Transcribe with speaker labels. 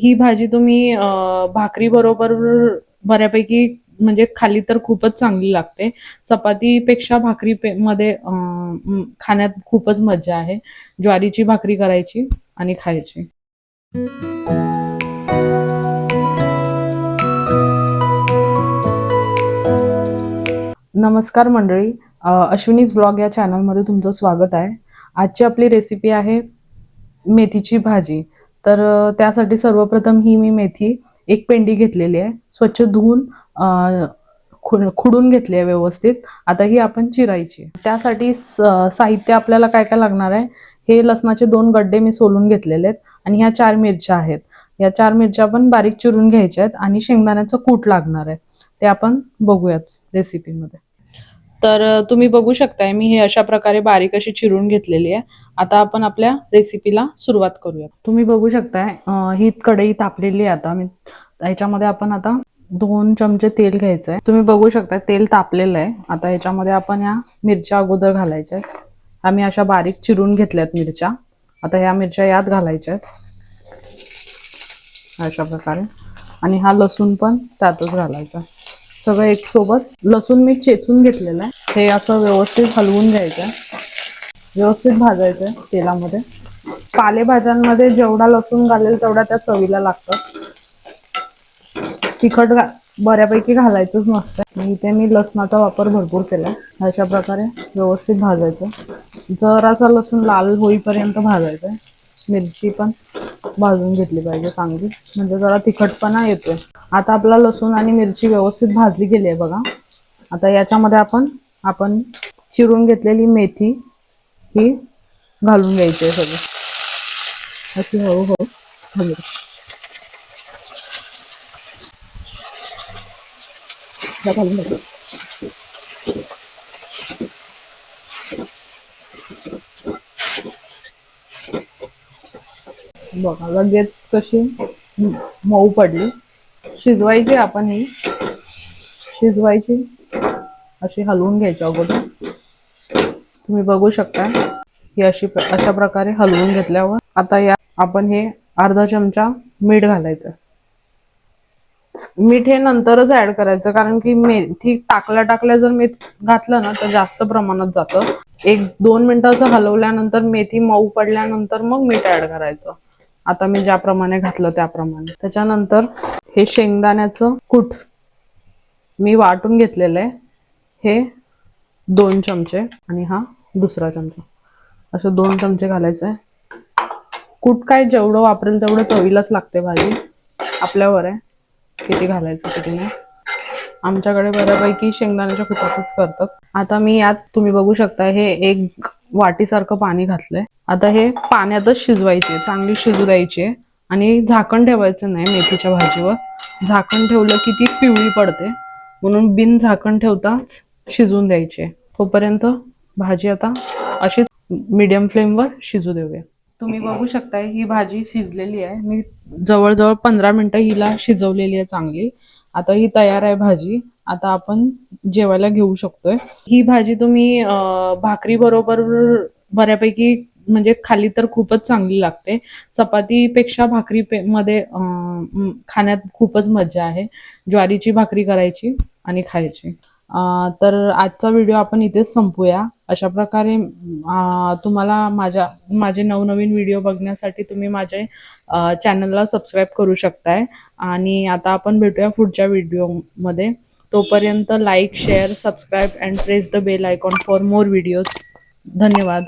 Speaker 1: ही भाजी तुम्ही भाकरी बरोबर बऱ्यापैकी म्हणजे खाली तर खूपच चांगली लागते. चपातीपेक्षा मध्ये खाण्यात खूपच मजा आहे. ज्वारीची भाकरी करायची आणि खायची. नमस्कार मंडळी, अश्विनीज ब्लॉग या चॅनलमध्ये तुमचं स्वागत आहे. आजची आपली रेसिपी आहे मेथीची भाजी. तर त्यासाठी सर्वप्रथम ही मी मेथी एक पेंडी घेतलेली आहे. स्वच्छ धुवून खुडून घेतली आहे व्यवस्थित. आता ही आपण चिरायची. त्यासाठी साहित्य आपल्याला काय काय लागणार आहे, हे लसणाचे 2 गड्डे मी सोलून घेतलेले आहेत आणि ह्या 4 मिरच्या आहेत. या 4 मिरच्या पण बारीक चिरून घ्यायच्या आहेत आणि शेंगदाण्याचं कूट लागणार आहे. ते आपण बघूयात रेसिपीमध्ये. तर तुम्ही बघू शकताय मी हे अशा प्रकारे बारीक अशी चिरून घेतलेली आहे. आता आपण आपल्या रेसिपीला सुरुवात करूया. तुम्ही बघू शकताय ही कढई तापलेली आहे. आता मी याच्यामध्ये आपण आता 2 चमचे तेल घ्यायचं आहे. तुम्ही बघू शकता तेल तापलेलं आहे. आता याच्यामध्ये आपण या मिरच्या अगोदर घालायच्या आहेत. आम्ही अशा बारीक चिरून घेतल्यात मिरच्या. आता ह्या मिरच्या यात घालायच्या आहेत अशा प्रकारे. आणि हा लसूण पण त्यातच घालायचा. सगळं एक सोबत. लसूण मी चेचून घेतलेलं आहे. हे असं व्यवस्थित हलवून घ्यायचं आहे. व्यवस्थित भाजायचं आहे तेलामध्ये. पालेभाज्यांमध्ये जेवढा लसूण घालेल तेवढा त्या चवीला लागतं. तिखट बऱ्यापैकी घालायचंच नसतं. इथे मी लसणाचा वापर भरपूर केला. अशा प्रकारे व्यवस्थित भाजायचं. जरासा लसूण लाल होईपर्यंत भाजायचं. मिरची पण भाजून घेतली पाहिजे चांगली, म्हणजे जरा तिखटपणा येतोय. आता आपला लसूण आणि मिरची व्यवस्थित भाजली गेली आहे बघा. आता याच्यामध्ये आपण चिरून घेतलेली मेथी ही घालून घ्यायची आहे सगळी अशी हळूहळू घालू. घालून घ्यायचं. बघा लगेच कशी मऊ पडली. शिजवायची आपण ही शिजवायची अशी हलवून घ्यायची अगोदर. तुम्ही बघू शकता ही अशा प्रकारे हलवून घेतल्यावर आता या आपण हे अर्धा चमचा मीठ घालायचं. मीठ हे नंतरच ऍड करायचं, कारण की मेथी टाकल्या जर मीठ घातलं ना तर जास्त प्रमाणात जातं. 1-2 मिनिटं असं हलवल्यानंतर मेथी मऊ पडल्यानंतर मग मीठ ऍड करायचं. आता मी ज्याप्रमाणे घातलं त्याप्रमाणे. त्याच्यानंतर हे शेंगदाण्याचं कूट मी वाटून घेतलेलं आहे. हे 2 चमचे आणि हा दुसरा चमचा, असं 2 चमचे घालायचं आहे. कूट काय जेवढं वापरेल तेवढं चवीलाच लागते भाजी. आपल्यावर आहे किती घालायचं किती नाही. आमच्याकडे बऱ्यापैकी शेंगदाण्याच्या कुटातच करतात. आता मी यात तुम्ही बघू शकता हे 1 वाटीसारखं पाणी घातलंय. आता हे पाण्यातच शिजवायचे, चांगली शिजू द्यायची आणि झाकण ठेवायचं नाही. मेथीच्या भाजीवर झाकण ठेवलं की ती पिवळी पडते, म्हणून बिन झाकण ठेवताच शिजून द्यायचे. तोपर्यंत भाजी आता अशी मीडियम फ्लेमवर शिजू देऊया. तुम्ही बघू शकताय ही भाजी शिजलेली आहे. मी जवळजवळ 15 मिनिटं हिला शिजवलेली आहे चांगली. आता ही तयार आहे भाजी. आता आपण जेवायला घेऊ शकतोय. ही भाजी तुम्ही भाकरी बरोबर बऱ्यापैकी म्हणजे खाली तर खूपच चांगली लागते. चपातीपेक्षा मध्ये खाण्यात खूपच मजा आहे. ज्वारीची भाकरी करायची आणि खायची. तर आजचा व्हिडिओ आपण इथेच संपूया. अशा प्रकारे तुम्हाला माझे नवनवीन व्हिडिओ बघण्यासाठी तुम्ही माझे चॅनलला सबस्क्राईब करू शकताय. आणि आता आपण भेटूया पुढच्या व्हिडिओमध्ये. तोपर्यंत like, share, subscribe and press the bell icon for more videos. धन्यवाद.